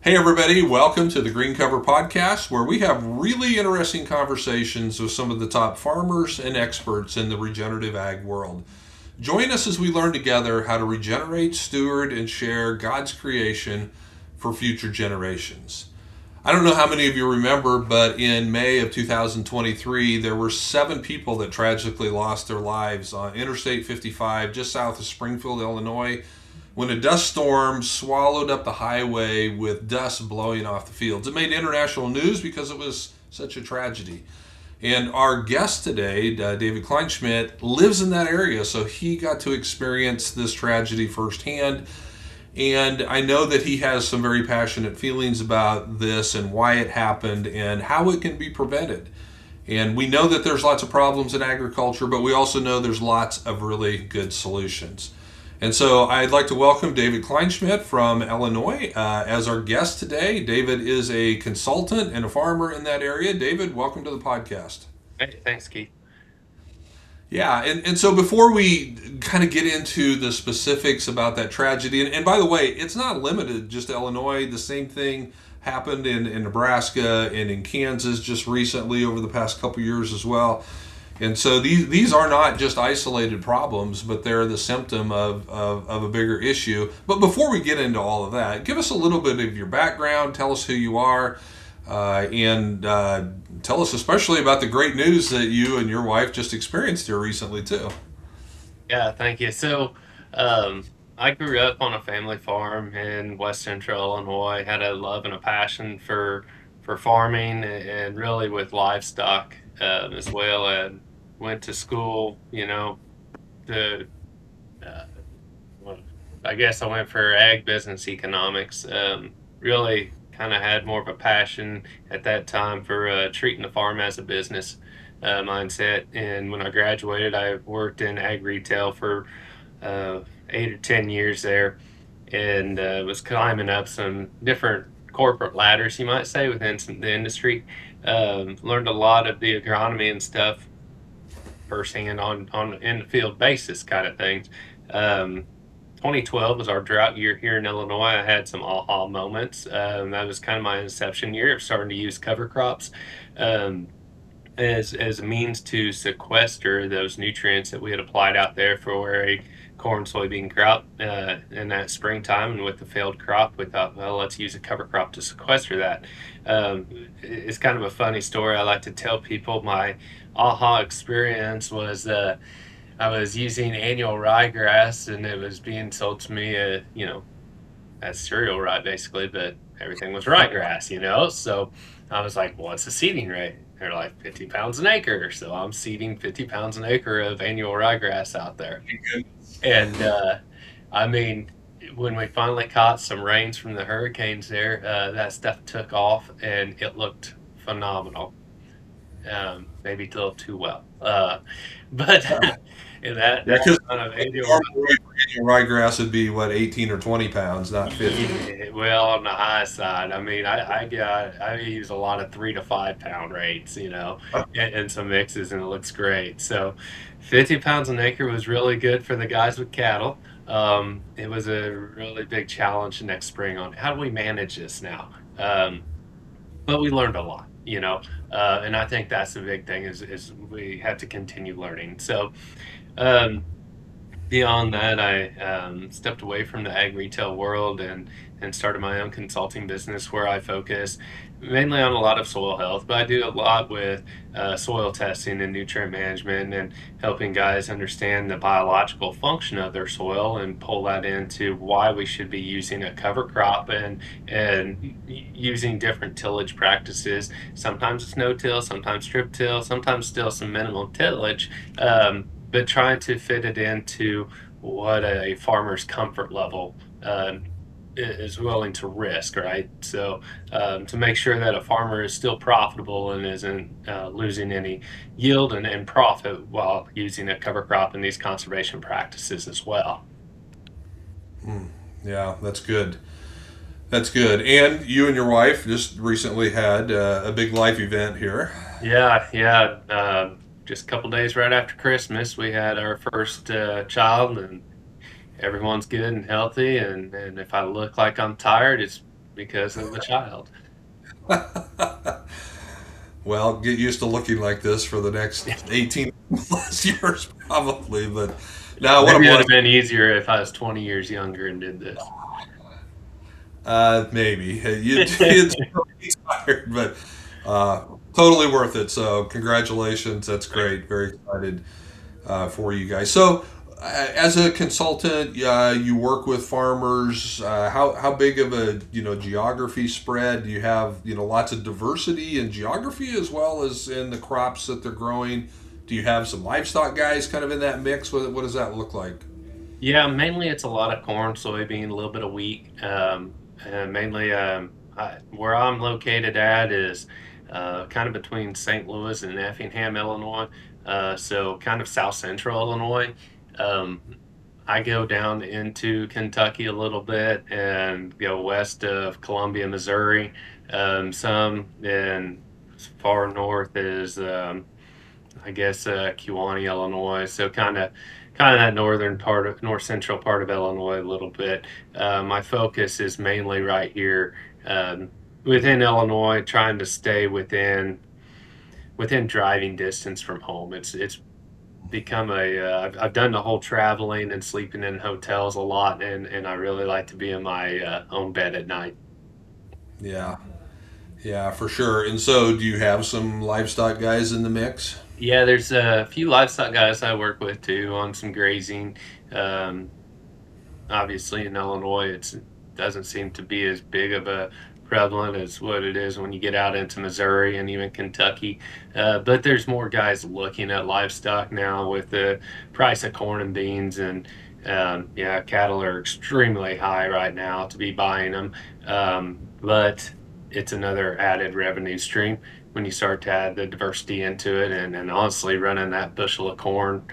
Hey, everybody, welcome to the Green Cover Podcast, where we have really interesting conversations with some of the top farmers and experts in the regenerative ag world. Join us as we learn together how to regenerate, steward, and share God's creation for future generations. I don't know how many of you remember, but in May of 2023, there were 7 people that tragically lost their lives on Interstate 55 just south of Springfield, Illinois, when a dust storm swallowed up the highway with dust blowing off the fields. It made international news because it was such a tragedy. And our guest today, David Kleinschmidt, lives in that area, so he got to experience this tragedy firsthand. And I know that he has some very passionate feelings about this and why it happened and how it can be prevented. And we know that there's lots of problems in agriculture, but we also know there's lots of really good solutions. And so I'd like to welcome David Kleinschmidt from Illinois as our guest today. David is a consultant and a farmer in that area. David, welcome to the podcast. Hey, thanks, Keith. Yeah, and so before we kind of get into the specifics about that tragedy, and by the way, it's not limited just to Illinois. The same thing happened in Nebraska and in Kansas just recently over the past couple years as well. And so these are not just isolated problems, but they're the symptom of a bigger issue. But before we get into all of that, give us a little bit of your background, tell us who you are, and tell us especially about the great news that you and your wife just experienced here recently, too. Yeah, thank you. Um, I grew up on a family farm in West Central Illinois. Had a love and a passion for farming and really with livestock as well. And went to school, to uh, well, I guess I went for ag business economics. Really kind of had more of a passion at that time for treating the farm as a business mindset. And when I graduated, I worked in ag retail for 8 or 10 years there, and was climbing up some different corporate ladders, you might say, within the industry. Learned a lot of the agronomy and stuff firsthand on in the field basis kind of things. Um, 2012 was our drought year here in Illinois. I had some aha moments. That was kind of my inception year of starting to use cover crops. Um, as a means to sequester those nutrients that we had applied out there for a corn soybean crop in that springtime. And with the failed crop, we thought, well, let's use a cover crop to sequester that. It's kind of a funny story I like to tell people. My aha experience was I was using annual ryegrass, and it was being sold to me as cereal rye basically, but everything was ryegrass, so I was like, what's the seeding rate? They're like 50 pounds an acre. So I'm seeding 50 pounds an acre of annual ryegrass out there. And I mean, when we finally caught some rains from the hurricanes there, that stuff took off and it looked phenomenal. Maybe a little too well. But and Yeah, that because kind of annual. normal ryegrass would be, what, 18 or 20 pounds, not 50. Yeah, well, on the high side, I mean, I use a lot of 3 to 5 pound rates, and some mixes, and it looks great. So, 50 pounds an acre was really good for the guys with cattle. It was a really big challenge next spring on how do we manage this now. But we learned a lot, and I think that's the big thing is we had to continue learning. So. Um, Beyond that, I stepped away from the ag retail world and started my own consulting business where I focus mainly on a lot of soil health, but I do a lot with soil testing and nutrient management and helping guys understand the biological function of their soil and pull that into why we should be using a cover crop and using different tillage practices. Sometimes it's no-till, sometimes strip-till, sometimes still some minimal tillage. But trying to fit it into what a farmer's comfort level is willing to risk, right? So to make sure that a farmer is still profitable and isn't losing any yield and profit while using a cover crop in these conservation practices as well. Yeah, that's good. That's good. And you and your wife just recently had a big life event here. Yeah, yeah. Just a couple days right after Christmas, we had our first child, and everyone's good and healthy. And if I look like I'm tired, it's because of the child. Well, get used to looking like this for the next 18 plus years, probably. But now, what a Maybe it would have blessing. been easier if I was 20 years younger and did this. Maybe you'd still be tired, but uh, totally worth it. So, congratulations. That's great. Very excited for you guys. So, as a consultant, you work with farmers. How big of a geography spread do you have? Lots of diversity in geography as well as in the crops that they're growing. Do you have some livestock guys kind of in that mix? What does that look like? Yeah, mainly it's a lot of corn, soybean, a little bit of wheat. And mainly, where I'm located at is kind of between St. Louis and Effingham, Illinois. So kind of south central Illinois. Um, I go down into Kentucky a little bit and go west of Columbia, Missouri. Some and as far north is I guess Kewanee, Illinois. So kind of that northern part of north central part of Illinois a little bit. My focus is mainly right here within Illinois, trying to stay within driving distance from home. It's become I've done the whole traveling and sleeping in hotels a lot, and I really like to be in my own bed at night. Yeah, yeah, for sure. And so, do you have some livestock guys in the mix? Yeah, there's a few livestock guys I work with too on some grazing. Um, Obviously, in Illinois, it doesn't seem to be as big of a prevalent as what it is when you get out into Missouri and even Kentucky. But there's more guys looking at livestock now with the price of corn and beans, and yeah, cattle are extremely high right now to be buying them. But it's another added revenue stream when you start to add the diversity into it, and honestly, running that bushel of corn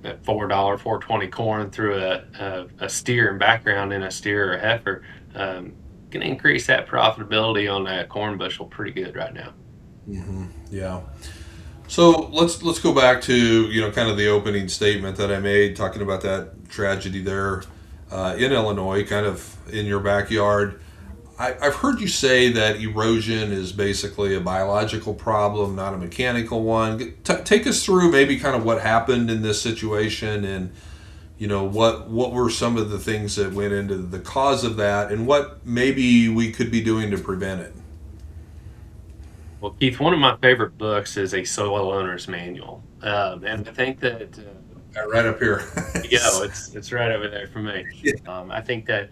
at $4, 4.20 corn through a steer and background in a steer or a heifer, can increase that profitability on that corn bushel pretty good right now. Yeah. So let's go back to kind of the opening statement that I made, talking about that tragedy there in Illinois, kind of in your backyard. I've heard you say that erosion is basically a biological problem, not a mechanical one. Take us through maybe kind of what happened in this situation, and what were some of the things that went into the cause of that, and what maybe we could be doing to prevent it. Well, Keith, one of my favorite books is A Soil Owner's Manual. And I think that, Right up here. you go, it's right over there for me. I think that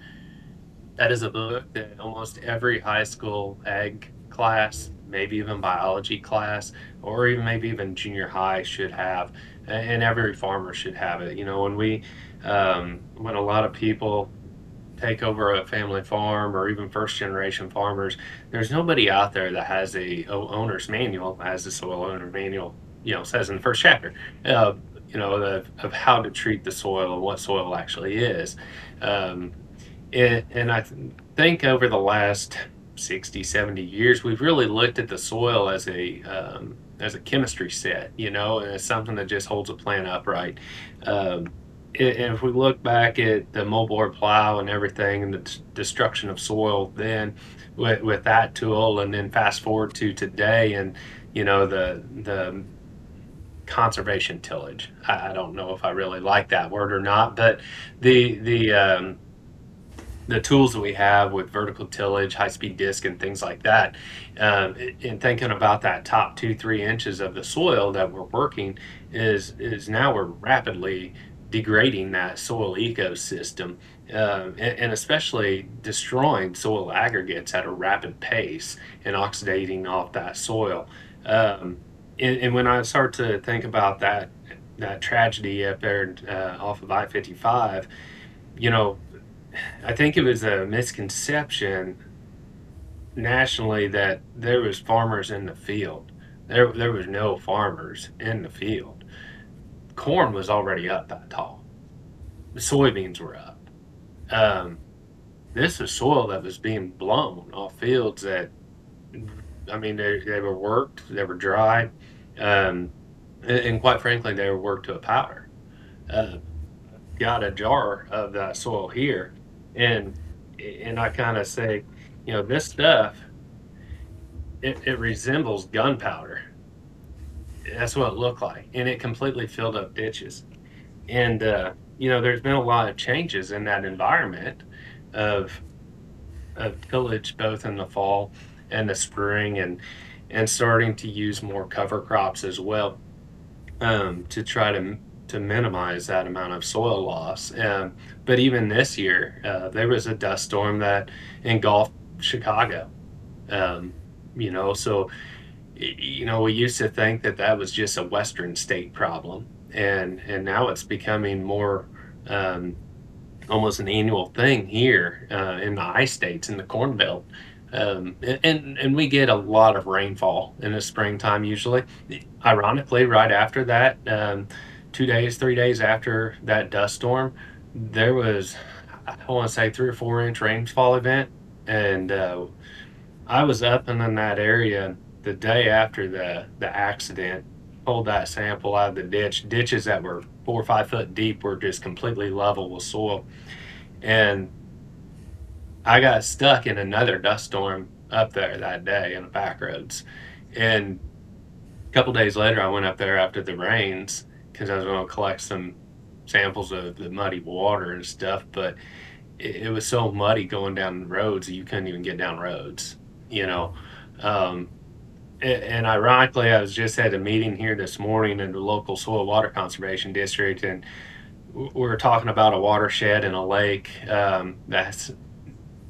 that is a book that almost every high school ag class, maybe even biology class, or even maybe even junior high should have, and every farmer should have it. When a lot of people take over a family farm or even first generation farmers, there's nobody out there that has a owner's manual, as the soil owner manual, says in the first chapter, uh, of how to treat the soil and what soil actually is. Um, and think over the last 60, 70 years, we've really looked at the soil as a chemistry set, and it's something that just holds a plant upright. Um, and if we look back at the moldboard plow and everything and the destruction of soil then with that tool, and then fast forward to today and the conservation tillage. I don't know if I really like that word or not, but the tools that we have with vertical tillage, high speed disc, and things like that, in thinking about that top 2, 3 inches of the soil that we're working, is now we're rapidly degrading that soil ecosystem, and especially destroying soil aggregates at a rapid pace and oxidating off that soil. Um, and when I start to think about that tragedy up there off of I-55, you know, I think it was a misconception nationally that there was farmers in the field. There was no farmers in the field. Corn was already up that tall. The soybeans were up. Um, this was soil that was being blown off fields that, I mean, they were worked, they were dry, um, and quite frankly, they were worked to a powder. Uh, got a jar of that soil here, and I kind of say, This stuff, it resembles gunpowder. That's what it looked like, and it completely filled up ditches. And there's been a lot of changes in that environment of tillage, both in the fall and the spring, and starting to use more cover crops as well, to try to minimize that amount of soil loss. But even this year, there was a dust storm that engulfed Chicago. Um, so we used to think that that was just a Western state problem, and now it's becoming more, almost an annual thing here, in the I states, in the Corn Belt. And we get a lot of rainfall in the springtime usually. Ironically, right after that, 2 days, 3 days after that dust storm, there was, I want to say, 3 or 4 inch rainfall event. And I was up and in that area the day after the accident, pulled that sample out of the ditch. Ditches that were 4 or 5 foot deep were just completely level with soil. And I got stuck in another dust storm up there that day in the back roads. And a couple days later, I went up there after the rains because I was going to collect some samples of the muddy water and stuff. But it was so muddy going down the roads that you couldn't even get down roads, you know. Um, and ironically, I was just at a meeting here this morning in the local soil water conservation district, and we were talking about a watershed in a lake, that's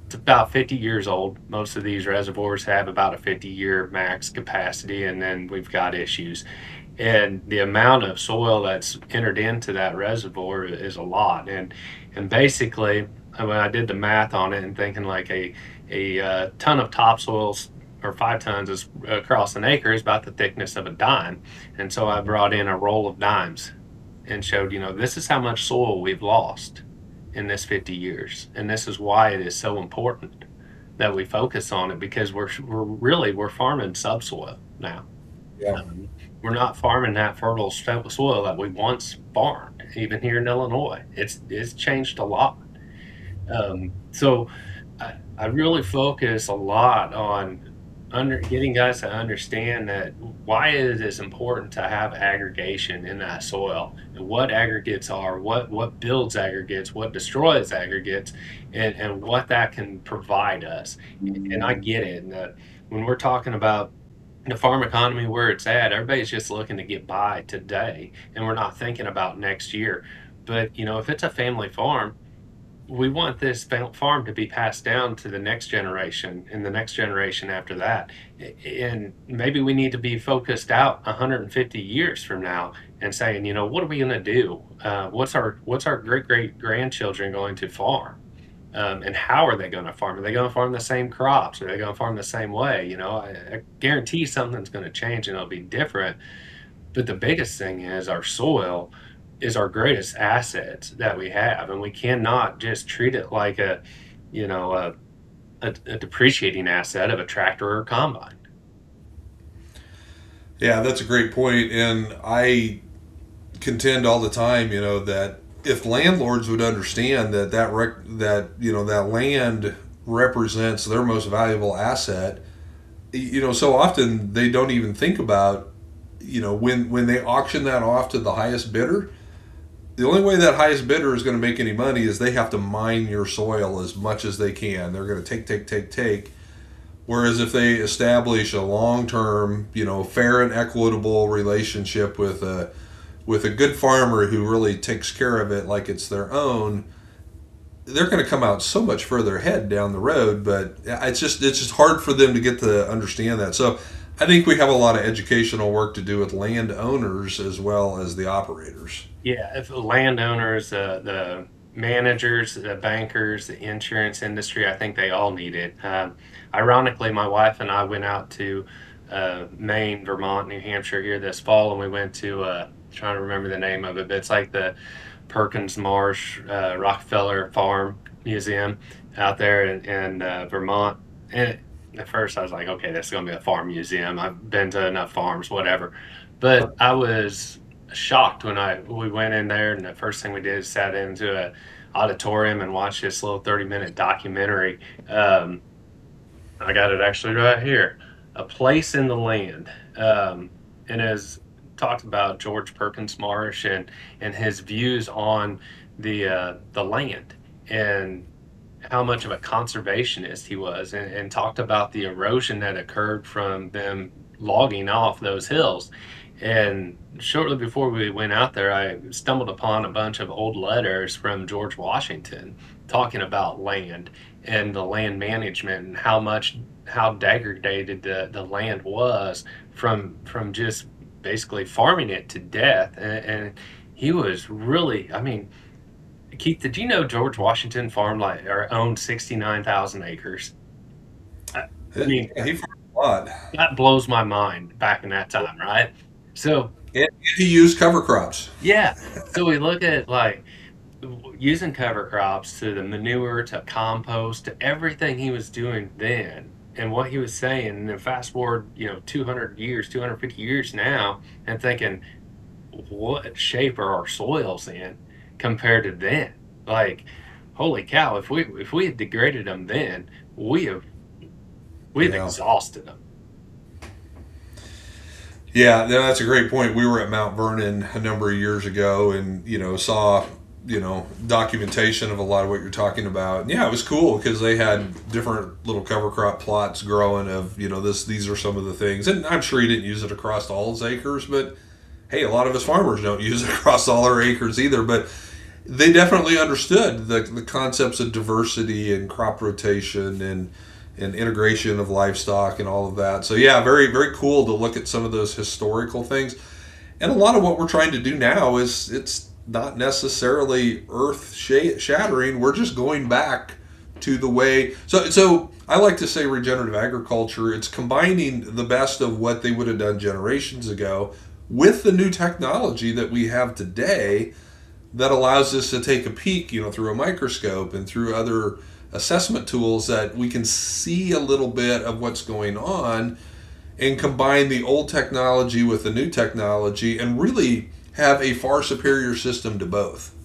it's about 50 years old. Most of these reservoirs have about a 50-year max capacity, and then we've got issues. And the amount of soil that's entered into that reservoir is a lot. And basically, when I did the math on it and thinking like a ton of topsoils, or 5 tons is across an acre, is about the thickness of a dime. And so I brought in a roll of dimes and showed, this is how much soil we've lost in this 50 years. And this is why it is so important that we focus on it, because we're farming subsoil now. Yeah. We're not farming that fertile soil that we once farmed, even here in Illinois. It's changed a lot. So I really focus a lot on getting guys to understand that why it is important to have aggregation in that soil, and what aggregates are, what builds aggregates, what destroys aggregates, and what that can provide us. And I get it. And when we're talking about the farm economy where it's at, everybody's just looking to get by today, and we're not thinking about next year. But if it's a family farm, we want this farm to be passed down to the next generation and the next generation after that. And maybe we need to be focused out 150 years from now and saying, what are we going to do? What's our great grandchildren going to farm? And how are they going to farm? Are they going to farm the same crops? Are they going to farm the same way? I guarantee something's going to change and it'll be different. But the biggest thing is our soil is our greatest asset that we have, and we cannot just treat it like you know, a, a depreciating asset of a tractor or a combine. Yeah, that's a great point, and I contend all the time, that if landlords would understand that land represents their most valuable asset, so often they don't even think about, when they auction that off to the highest bidder. The only way that highest bidder is going to make any money is they have to mine your soil as much as they can. They're going to take. Whereas if they establish a long-term, fair and equitable relationship with a good farmer who really takes care of it like it's their own, they're going to come out so much further ahead down the road. But it's just hard for them to get to understand that. So I think we have a lot of educational work to do with landowners as well as the operators. Yeah, if the landowners, the managers, the bankers, the insurance industry, I think they all need it. Ironically, my wife and I went out to Maine, Vermont, New Hampshire here this fall, and we went to, trying to remember the name of it, but it's like the Perkins Marsh Rockefeller Farm Museum out there in Vermont. And at first I was like, okay, this is going to be a farm museum. I've been to enough farms, whatever. But I was shocked when we went in there, and the first thing we did is sat into a auditorium and watched this little 30-minute documentary. I got it actually right here. A Place in the Land. And as talked about George Perkins Marsh and his views on the land and how much of a conservationist he was, and talked about the erosion that occurred from them logging off those hills. And shortly before we went out there, I stumbled upon a bunch of old letters from George Washington talking about land and the land management and how degraded the land was from just basically farming it to death. And he was really, I mean, Keith, did you know George Washington farmed like or owned 69,000 acres? I mean, Yeah, he farmed a lot. that blows my mind back in that time, right? So, And he used cover crops. yeah. So we look at like using cover crops to the manure to compost to everything he was doing then and what he was saying. And then fast forward, 200 years, 250 years now, and thinking, what shape are our soils in compared to then? Like, holy cow! If we had degraded them then, we have we've Yeah. exhausted them. Yeah, no, that's a great point. We were at Mount Vernon a number of years ago and, saw, documentation of a lot of what you're talking about. And yeah, it was cool because they had different little cover crop plots growing of, these are some of the things. And I'm sure he didn't use it across all his acres, but hey, a lot of us farmers don't use it across all our acres either. But they definitely understood the concepts of diversity and crop rotation and integration of livestock and all of that. So yeah, very very cool to look at some of those historical things. And a lot of what we're trying to do now is it's not necessarily earth shattering. We're just going back to the way. So I like to say regenerative agriculture. It's combining the best of what they would have done generations ago with the new technology that we have today that allows us to take a peek, through a microscope and through other assessment tools that we can see a little bit of what's going on and combine the old technology with the new technology and really have a far superior system to both.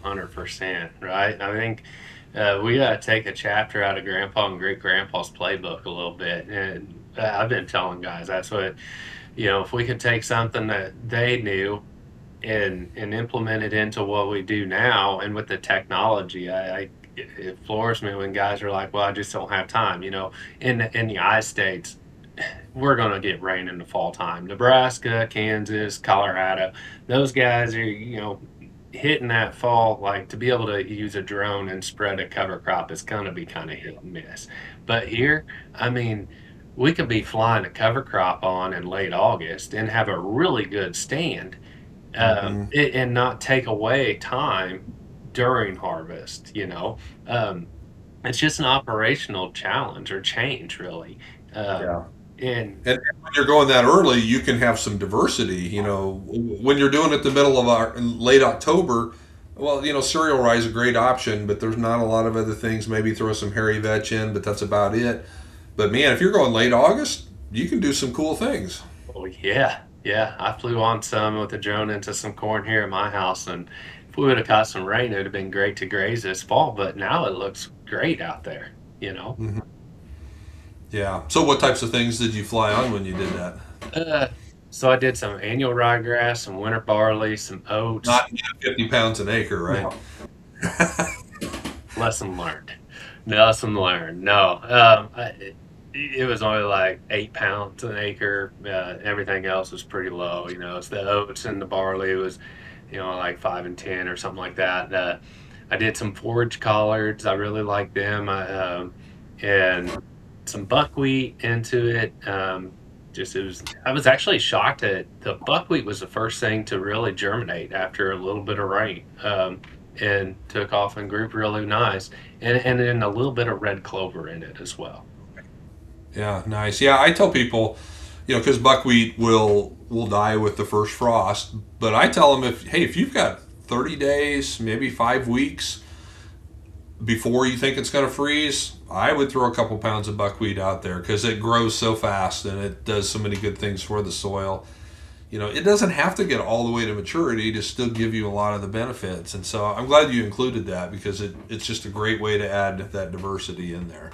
100%, right? I think we got to take a chapter out of Grandpa and Great Grandpa's playbook a little bit. And I've been telling guys that's what, if we could take something that they knew and implement it into what we do now and with the technology, it floors me when guys are like, well, I just don't have time. In the I states, we're going to get rain in the fall time. Nebraska, Kansas, Colorado, those guys are, hitting that fall, like to be able to use a drone and spread a cover crop is going to be kind of hit and miss. But here, I mean, we could be flying a cover crop on in late August and have a really good stand, Mm-hmm. and not take away time during harvest. Um, it's just an operational challenge or change, really. Um, Yeah. and And when you're going that early, you can have some diversity. When you're doing it the middle of late October, well, cereal rye is a great option, but there's not a lot of other things. Maybe throw some hairy vetch in, but that's about it. But man, if you're going late August, you can do some cool things. oh yeah, yeah, I flew on some with the drone into some corn here at my house, and if we would have caught some rain, it would have been great to graze this fall. But now it looks great out there. Hmm. Yeah. So, what types of things did you fly on when you did that? Uh, so I did some annual ryegrass, some winter barley, some oats. Not 50 pounds an acre, right? No, lesson learned. Lesson learned. No, it was only like 8 pounds an acre. Everything else was pretty low. It's the oats and the barley was, like 5 and 10 or something like that. I did some forage collards. I really like them. And some buckwheat into it. Just it was. I was actually shocked that the buckwheat was the first thing to really germinate after a little bit of rain, and took off and grew really nice, and then a little bit of red clover in it as well. Yeah, nice. Yeah, I tell people, because buckwheat will die with the first frost, but I tell them if you've got 30 days, maybe 5 weeks before you think it's going to freeze, I would throw a couple pounds of buckwheat out there because it grows so fast and it does so many good things for the soil. It doesn't have to get all the way to maturity to still give you a lot of the benefits. And so I'm glad you included that because it's just a great way to add that diversity in there.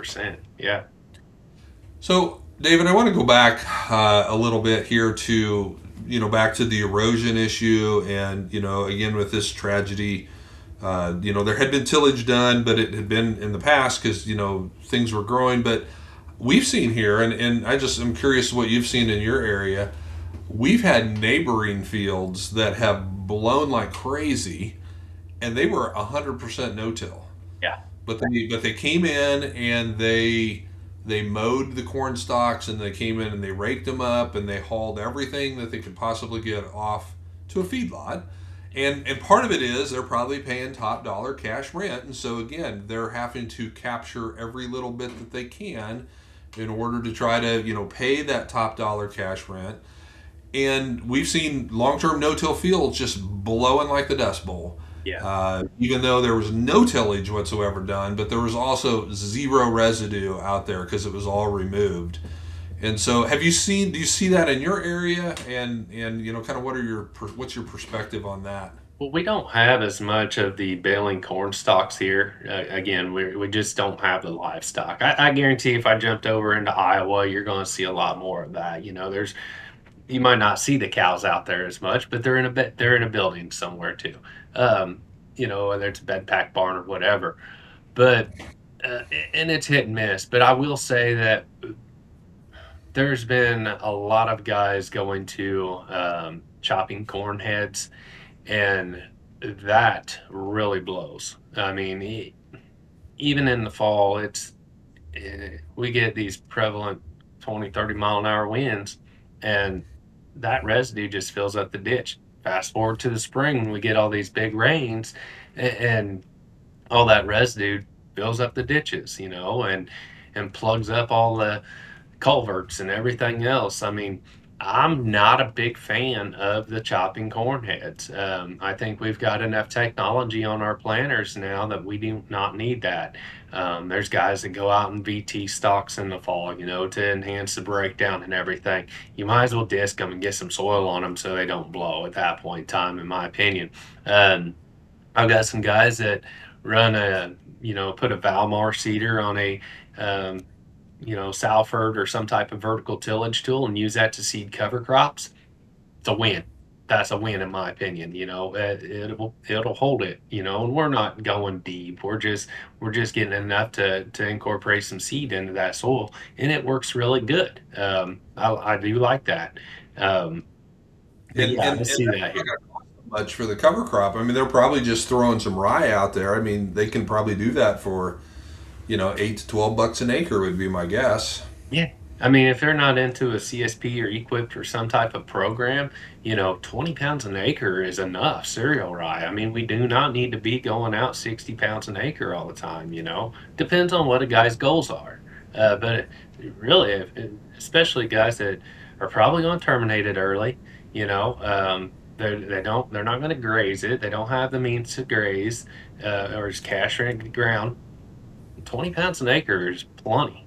100%. Yeah. So, David, I want to go back a little bit here to, back to the erosion issue. And, again, with this tragedy, there had been tillage done, but it had been in the past because, things were growing. But we've seen here, and I just am curious what you've seen in your area. We've had neighboring fields that have blown like crazy, and they were 100% no-till. Yeah. But they came in and they mowed the corn stalks, and they came in and they raked them up, and they hauled everything that they could possibly get off to a feedlot. And part of it is they're probably paying top dollar cash rent, and so again they're having to capture every little bit that they can in order to try to pay that top dollar cash rent. And we've seen long-term no-till fields just blowing like the Dust Bowl. Yeah. Even though there was no tillage whatsoever done, but there was also zero residue out there because it was all removed. And so, do you see that in your area? And kind of what's your perspective on that? Well, we don't have as much of the baling corn stalks here. Again, we just don't have the livestock. I guarantee if I jumped over into Iowa, you're going to see a lot more of that. You might not see the cows out there as much, but they're in a building somewhere too. Whether it's a bed pack barn or whatever. But and it's hit and miss. But I will say that there's been a lot of guys going to chopping corn heads, and that really blows. I mean, even in the fall, we get these prevalent 20-30 mile an hour winds, and that residue just fills up the ditch. Fast forward to the spring, we get all these big rains, and all that residue fills up the ditches, and plugs up all the culverts and everything else. I mean, I'm not a big fan of the chopping corn heads. I think we've got enough technology on our planters now that we do not need that. There's guys that go out and VT stalks in the fall, to enhance the breakdown and everything. You might as well disc them and get some soil on them so they don't blow at that point in time, in my opinion. I've got some guys that run put a Valmar seeder on a Salford or some type of vertical tillage tool and use that to seed cover crops. It's a win. That's a win in my opinion. It'll hold it. And we're not going deep. We're just getting enough to incorporate some seed into that soil, and it works really good. I do like that. Yeah, I see And that here. much for the cover crop. I mean, they're probably just throwing some rye out there. I mean, they can probably do that for, $8 to $12 an acre would be my guess. Yeah. I mean, if they're not into a CSP or equipped or some type of program, 20 pounds an acre is enough cereal rye. I mean, we do not need to be going out 60 pounds an acre all the time, Depends on what a guy's goals are. But really, especially guys that are probably going to terminate it early, they're not going to graze it. They don't have the means to graze or just cash rent the ground. 20 pounds an acre is plenty.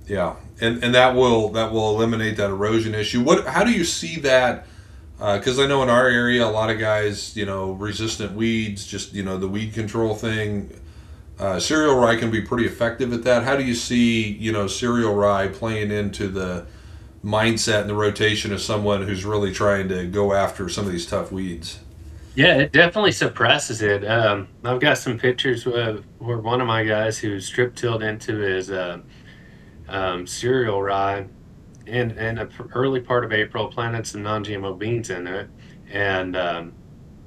Yeah, and that will eliminate that erosion issue. How do you see that? Because I know in our area, a lot of guys, resistant weeds, just the weed control thing. Cereal rye can be pretty effective at that. How do you see cereal rye playing into the mindset and the rotation of someone who's really trying to go after some of these tough weeds? Yeah, it definitely suppresses it. I've got some pictures where one of my guys who strip tilled into his cereal rye in the early part of April, planted some non-GMO beans in it, and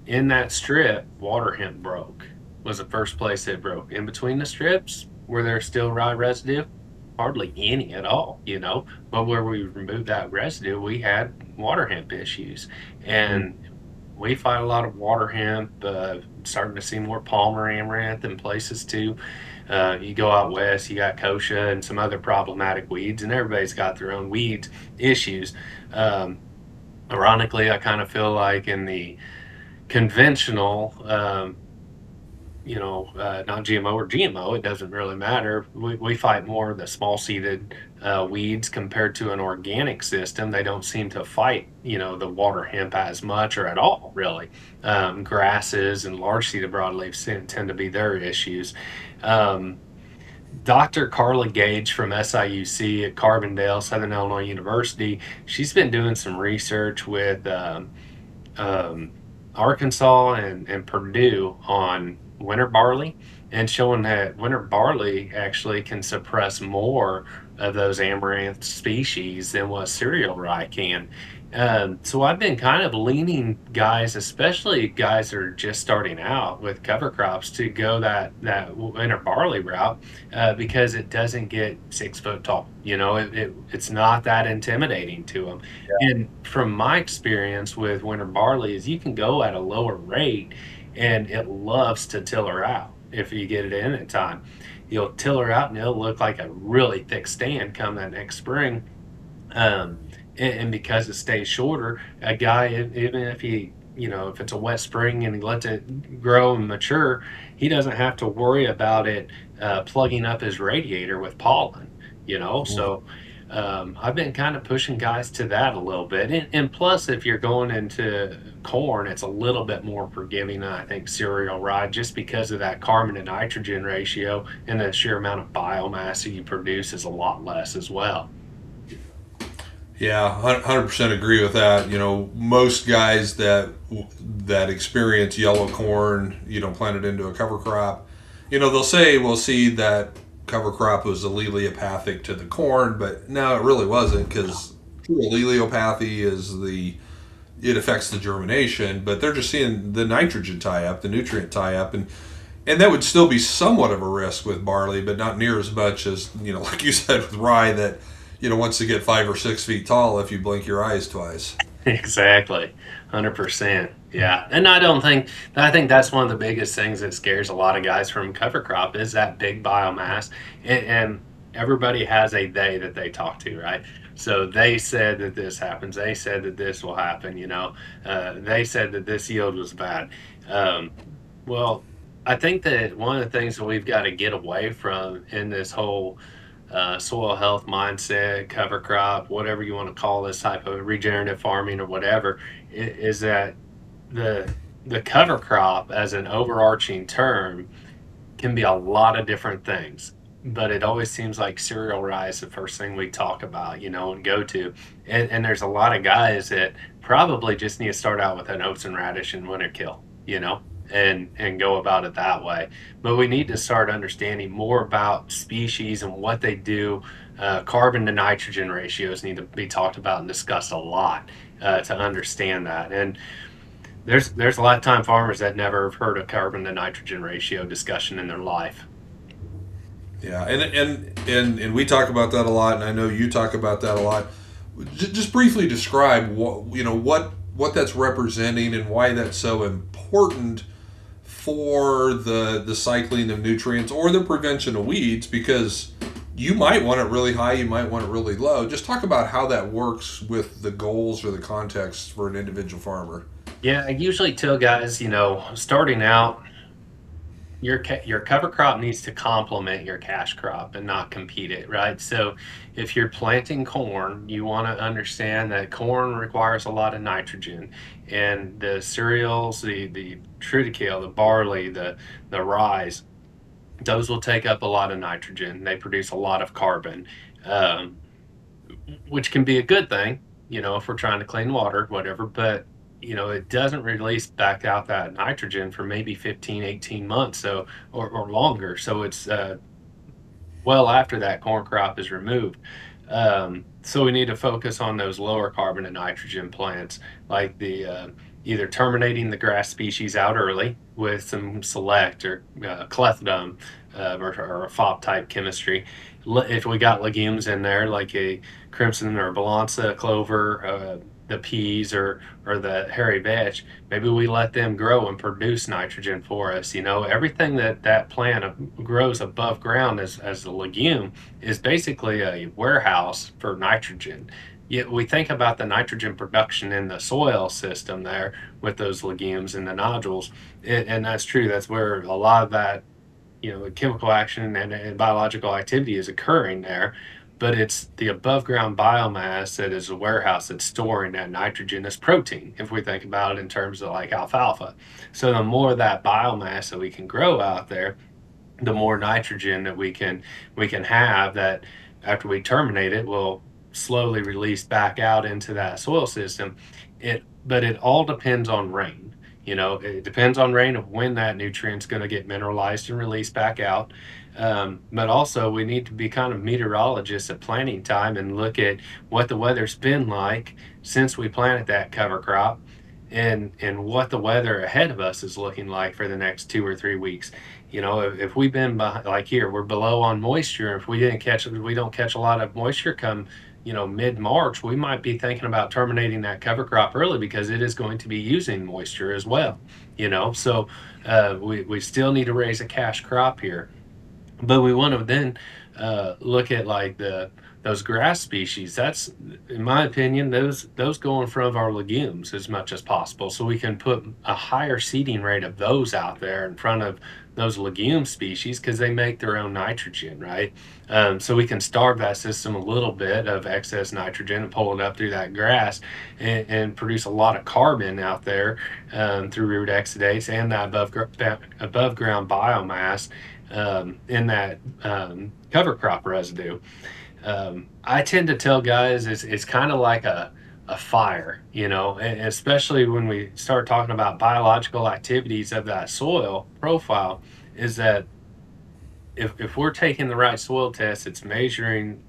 in that strip, water hemp broke. Was the first place it broke. In between the strips, where there's still rye residue, hardly any at all, But where we removed that residue, we had water hemp issues, and we find a lot of water hemp. Starting to see more Palmer amaranth in places too. You go out west, you got kochia and some other problematic weeds, and everybody's got their own weed issues. Ironically, I kind of feel like in the conventional, non-GMO or GMO, it doesn't really matter. We fight more of the small-seeded weeds compared to an organic system. They don't seem to fight, the water hemp as much or at all, really. Grasses and large-seeded broadleaves tend to be their issues. Dr. Carla Gage from SIUC at Carbondale, Southern Illinois University, she's been doing some research with um, Arkansas and Purdue on winter barley and showing that winter barley actually can suppress more of those amaranth species than what cereal rye can. So I've been kind of leaning guys, especially guys that are just starting out with cover crops, to go that winter barley route because it doesn't get 6 foot tall. It's not that intimidating to them. And from my experience with winter barley is you can go at a lower rate and it loves to tiller out if you get it in time. You'll tiller out and it'll look like a really thick stand come that next spring. Um, and because it stays shorter, a guy, even if if it's a wet spring and he lets it grow and mature, he doesn't have to worry about it plugging up his radiator with pollen. So I've been kind of pushing guys to that a little bit. And plus, if you're going into corn, it's a little bit more forgiving than I think cereal rye just because of that carbon to nitrogen ratio and the sheer amount of biomass that you produce is a lot less as well. Yeah, 100% agree with that. Most guys that experience yellow corn, planted into a cover crop, they'll say, "Well, see, that cover crop was alleliopathic to the corn," but no, it really wasn't, because alleliopathy is it affects the germination, but they're just seeing the nitrogen tie up, the nutrient tie up, and that would still be somewhat of a risk with barley, but not near as much as, like you said, with rye, that once you get 5 or 6 feet tall, if you blink your eyes twice. Exactly. 100%. Yeah. And I think that's one of the biggest things that scares a lot of guys from cover crop is that big biomass. And everybody has a they that they talk to, right? So they said that this happens. They said that this will happen. They said that this yield was bad. Um, well, I think that one of the things that we've got to get away from in this whole soil health mindset, cover crop, whatever you want to call this type of regenerative farming or whatever, is that the the cover crop as an overarching term can be a lot of different things. But it always seems like cereal rye is the first thing we talk about, and go to. And there's a lot of guys that probably just need to start out with an oats and radish and winter kill, and go about it that way. But we need to start understanding more about species and what they do. Carbon to nitrogen ratios need to be talked about and discussed a lot to understand that. And there's lifetime farmers that never have heard of carbon to nitrogen ratio discussion in their life. Yeah, and we talk about that a lot, and I know you talk about that a lot. Just briefly describe what that's representing and why that's so important for the cycling of nutrients or the prevention of weeds, because you might want it really high, you might want it really low. Just talk about how that works with the goals or the context for an individual farmer. Yeah, I usually tell guys, starting out, your cover crop needs to complement your cash crop and not compete it, right? So if you're planting corn, you want to understand that corn requires a lot of nitrogen, and the cereals, the triticale, the barley, the rye, those will take up a lot of nitrogen. They produce a lot of carbon, um, which can be a good thing, if we're trying to clean water, whatever. But it doesn't release back out that nitrogen for maybe 15, 18 months, or longer. So it's well after that corn crop is removed. So we need to focus on those lower carbon and nitrogen plants, like the either terminating the grass species out early with some select or clethodum or a FOP type chemistry. If we got legumes in there, like a crimson or balança clover, the peas or the hairy vetch, maybe we let them grow and produce nitrogen for us. Everything that plant grows above ground as a legume is basically a warehouse for nitrogen. Yet we think about the nitrogen production in the soil system there with those legumes and the nodules, and that's true. That's where a lot of that chemical action and biological activity is occurring there. But it's the above ground biomass that is a warehouse that's storing that nitrogen as protein, if we think about it in terms of like alfalfa. So the more of that biomass that we can grow out there, the more nitrogen that we can have, that after we terminate it will slowly release back out into that soil system. But it all depends on rain. It depends on rain of when that nutrient's going to get mineralized and released back out. But also we need to be kind of meteorologists at planting time and look at what the weather's been like since we planted that cover crop, and what the weather ahead of us is looking like for the next 2 or 3 weeks. If we've been like here, we're below on moisture. If we don't catch a lot of moisture come, mid-March, we might be thinking about terminating that cover crop early because it is going to be using moisture as well. So we still need to raise a cash crop here, but we want to then look at like those grass species. That's, in my opinion, those go in front of our legumes as much as possible, so we can put a higher seeding rate of those out there in front of those legume species because they make their own nitrogen, right? So we can starve that system a little bit of excess nitrogen and pull it up through that grass, and produce a lot of carbon out there through root exudates and that above ground biomass in that cover crop residue. I tend to tell guys it's kind of like a fire, and especially when we start talking about biological activities of that soil profile, is that if we're taking the right soil test, it's measuring,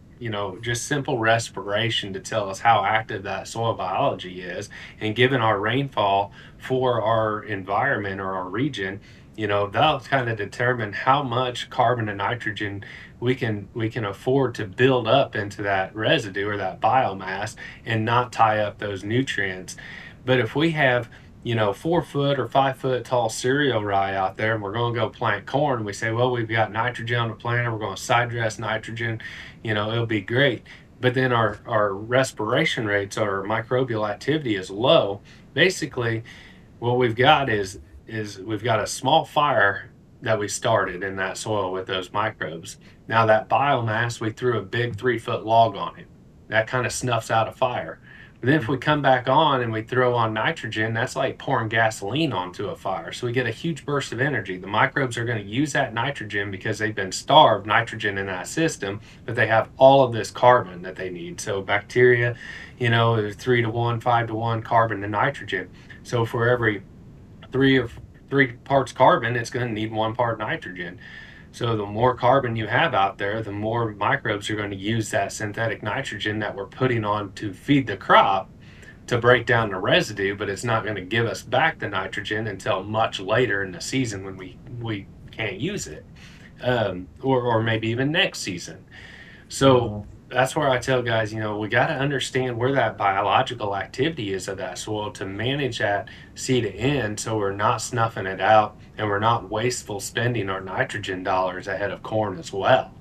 just simple respiration to tell us how active that soil biology is. And given our rainfall for our environment or our region, that'll kind of determine how much carbon and nitrogen we can afford to build up into that residue or that biomass and not tie up those nutrients. But if we have 4 foot or 5 foot tall cereal rye out there and we're going to go plant corn, and we say, well, we've got nitrogen on the planter, we're going to side dress nitrogen, it'll be great. But then our respiration rates or microbial activity is low. Basically, what we've got is we've got a small fire that we started in that soil with those microbes. Now that biomass, we threw a big 3 foot log on it. That kind of snuffs out a fire. But then if we come back on and we throw on nitrogen, that's like pouring gasoline onto a fire. So we get a huge burst of energy. The microbes are going to use that nitrogen because they've been starved nitrogen in that system, but they have all of this carbon that they need. So bacteria, 3 to 1, 5 to 1 carbon to nitrogen. So for every three parts carbon, it's going to need 1 part nitrogen. So the more carbon you have out there, the more microbes are going to use that synthetic nitrogen that we're putting on to feed the crop to break down the residue, but it's not going to give us back the nitrogen until much later in the season when we can't use it, or maybe even next season. So that's where I tell guys, we got to understand where that biological activity is of that soil to manage that seed to end, so we're not snuffing it out and we're not wasteful spending our nitrogen dollars ahead of corn as well.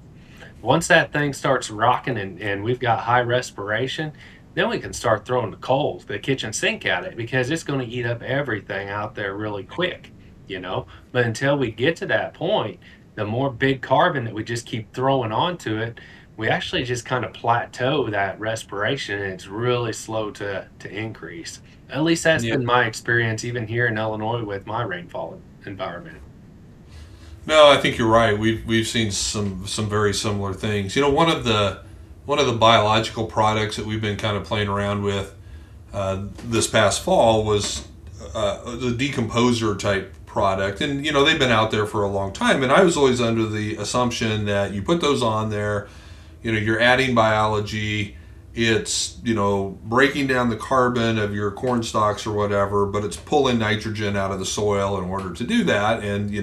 Once that thing starts rocking and we've got high respiration, then we can start throwing the kitchen sink at it, because it's going to eat up everything out there really quick. But until we get to that point, the more big carbon that we just keep throwing onto it, we actually just kind of plateau that respiration, and it's really slow to increase. At least that's Yeah. been my experience, even here in Illinois with my rainfall environment. No, I think you're right. We've seen some very similar things. One of the biological products that we've been kind of playing around with this past fall was the decomposer type product, and they've been out there for a long time. And I was always under the assumption that you put those on there, you're adding biology. It's breaking down the carbon of your corn stalks or whatever, but it's pulling nitrogen out of the soil in order to do that. And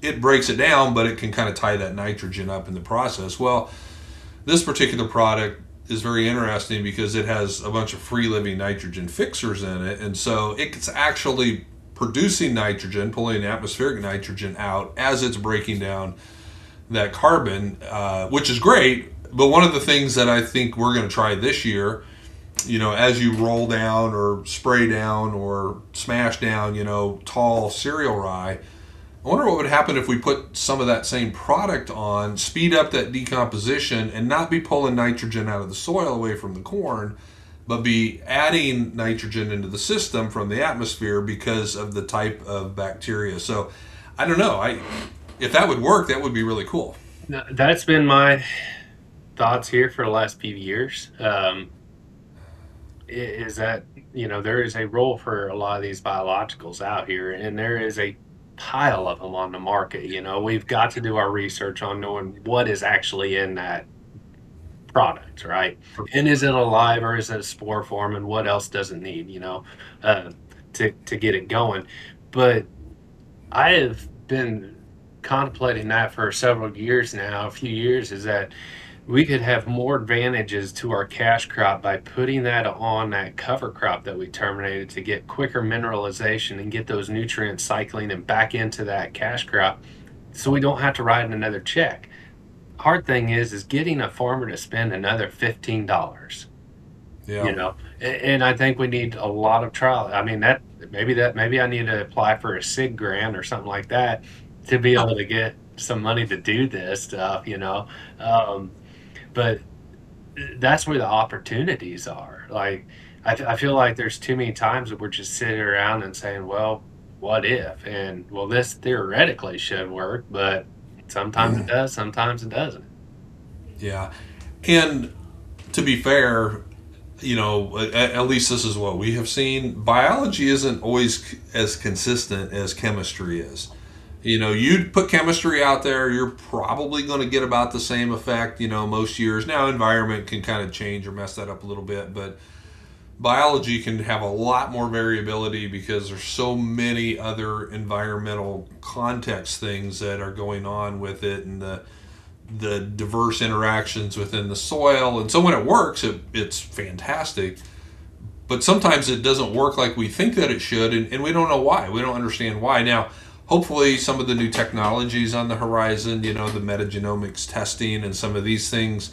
it breaks it down, but it can kind of tie that nitrogen up in the process. Well, this particular product is very interesting because it has a bunch of free living nitrogen fixers in it, and so it's actually producing nitrogen, pulling atmospheric nitrogen out as it's breaking down that carbon, which is great. But one of the things that I think we're going to try this year, as you roll down or spray down or smash down, tall cereal rye, I wonder what would happen if we put some of that same product on, speed up that decomposition, and not be pulling nitrogen out of the soil away from the corn, but be adding nitrogen into the system from the atmosphere because of the type of bacteria. So I don't know. if that would work, that would be really cool. That's been my thoughts here for the last few years. Is that there is a role for a lot of these biologicals out here, and there is a pile of them on the market. We've got to do our research on knowing what is actually in that product, right? And is it alive or is it a spore form, and what else does it need, uh, to get it going? But I have been contemplating that for several years now, a few years, is that we could have more advantages to our cash crop by putting that on that cover crop that we terminated to get quicker mineralization and get those nutrients cycling and back into that cash crop so we don't have to write another check. Hard thing is getting a farmer to spend another $15. Yeah. And I think we need a lot of trial. I mean, maybe I need to apply for a SIG grant or something like that to be able to get some money to do this stuff. Um, but that's where the opportunities are. Like, I feel like there's too many times that we're just sitting around and saying, well, what if? And well, this theoretically should work, but sometimes it does, sometimes it doesn't. Yeah. And to be fair, at least this is what we have seen. Biology isn't always as consistent as chemistry is. You put chemistry out there, you're probably going to get about the same effect, most years. Now, environment can kind of change or mess that up a little bit, but biology can have a lot more variability because there's so many other environmental context things that are going on with it, and the diverse interactions within the soil. And so when it works, it's fantastic. But sometimes it doesn't work like we think that it should, and we don't know why. We don't understand why. Now, hopefully, some of the new technologies on the horizon, the metagenomics testing and some of these things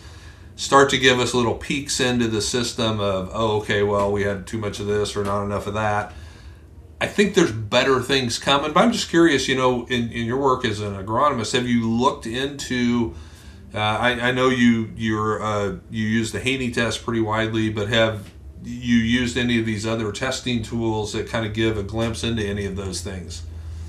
start to give us little peeks into the system of, oh, okay, well, we had too much of this or not enough of that. I think there's better things coming, but I'm just curious, in your work as an agronomist, have you looked into, I know you use the Haney test pretty widely, but have you used any of these other testing tools that kind of give a glimpse into any of those things?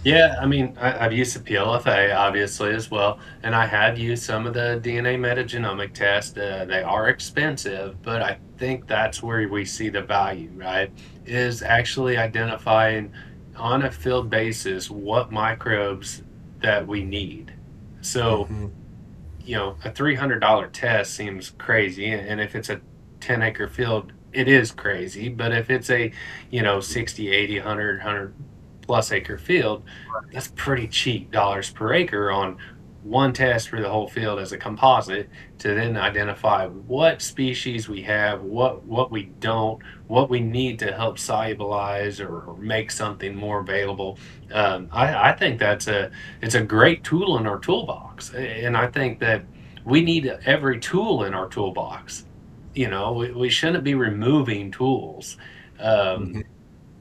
Yeah, I mean, I've used the PLFA obviously as well, and I have used some of the DNA metagenomic tests. They are expensive, but I think that's where we see the value, right? Is actually identifying on a field basis what microbes that we need. So, Mm-hmm. a $300 test seems crazy, and if it's a 10-acre field, it is crazy. But if it's a 60, 80, 100 plus acre field, that's pretty cheap dollars per acre on one test for the whole field as a composite to then identify what species we have, what we don't, what we need to help solubilize or make something more available. I think it's a great tool in our toolbox, and I think that we need every tool in our toolbox. We shouldn't be removing tools. Mm-hmm.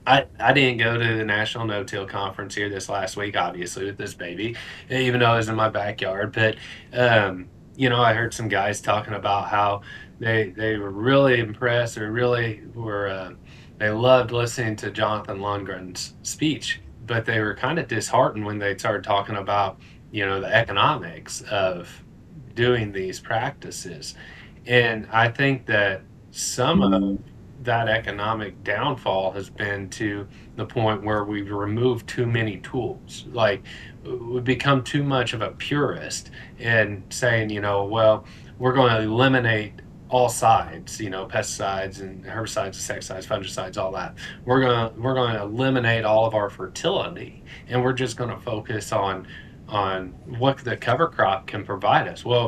I didn't go to the National No-Till Conference here this last week, obviously, with this baby, even though it was in my backyard. But, I heard some guys talking about how they were really impressed or really they loved listening to Jonathan Lundgren's speech, but they were kind of disheartened when they started talking about, the economics of doing these practices. And I think that some of that economic downfall has been to the point where we've removed too many tools. Like, we've become too much of a purist and saying, well, we're going to eliminate all sides, pesticides and herbicides, insecticides, fungicides, all that. We're going to eliminate all of our fertility, and we're just going to focus on what the cover crop can provide us. Well,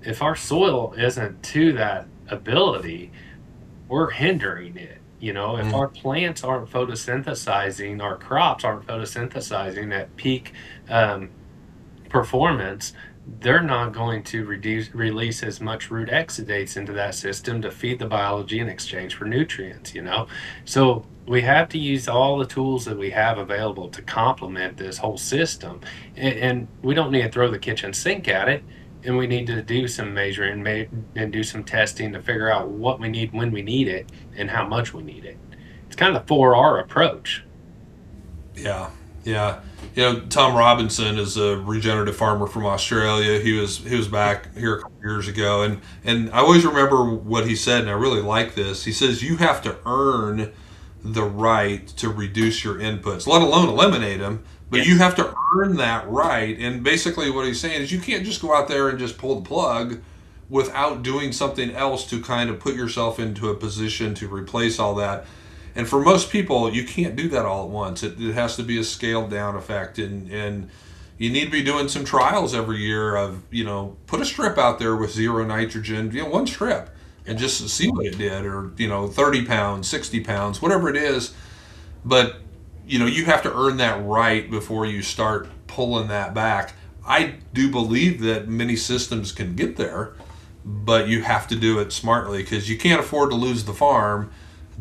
if our soil isn't to that ability, we're hindering it. If our plants aren't photosynthesizing, our crops aren't photosynthesizing at peak performance, they're not going to release as much root exudates into that system to feed the biology in exchange for nutrients. So we have to use all the tools that we have available to complement this whole system, and we don't need to throw the kitchen sink at it. And we need to do some measuring and do some testing to figure out what we need, when we need it, and how much we need it. It's kind of the 4R approach. Yeah. Yeah, Tom Robinson is a regenerative farmer from Australia. He was back here a couple years ago, and I always remember what he said, and I really like this. He says you have to earn the right to reduce your inputs, let alone eliminate them. But you Yes. have to earn that right. And basically, what he's saying is you can't just go out there and just pull the plug without doing something else to kind of put yourself into a position to replace all that. And for most people, you can't do that all at once. It has to be a scaled down effect, and you need to be doing some trials every year of put a strip out there with zero nitrogen, one strip, and just see what it did, or 30 pounds, 60 pounds, whatever it is. But you have to earn that right before you start pulling that back. I do believe that many systems can get there, but you have to do it smartly because you can't afford to lose the farm